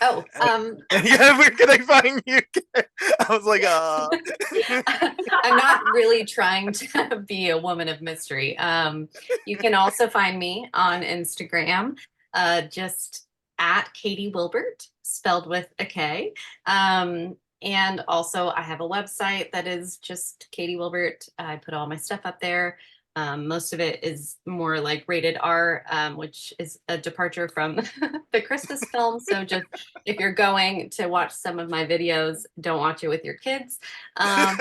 Oh, Yeah, where can I find you? I was like, I'm not really trying to be a woman of mystery. You can also find me on Instagram, just at Katie Wilbert, spelled with a K. And also I have a website that is just Katie Wilbert. I put all my stuff up there. Most of it is more like rated R, which is a departure from the Christmas film. So just if you're going to watch some of my videos, don't watch it with your kids. I'll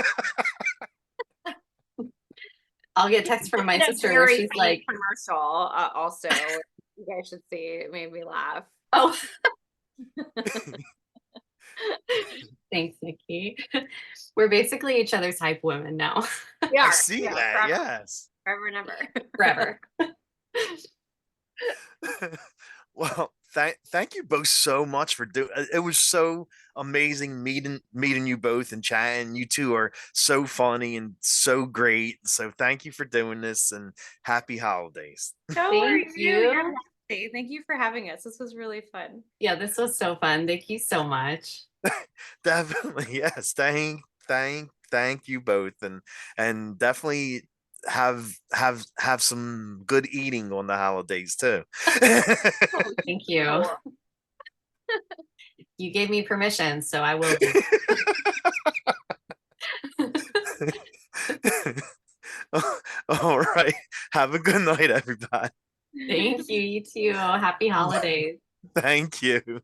get text from my It's a sister where very she's funny like, commercial. Also, you guys should see. It made me laugh. "Oh, thanks, Nikki." We're basically each other's hype women now, We I are. see Yeah, that. forever, Yes. forever and ever. forever. Well, thank you both so much for doing. It was so amazing meeting you both and chatting. You two are so funny and so great. So thank you for doing this and happy holidays. No Thank worries. you. Thank you for having us. This was really fun. Yeah, this was so fun. Thank you so much. Definitely, yes. Thank you both, and definitely have some good eating on the holidays too. Thank you. Cool. You gave me permission, so I will do. All right. Have a good night, everybody. Thank you. You too. Happy holidays. Thank you.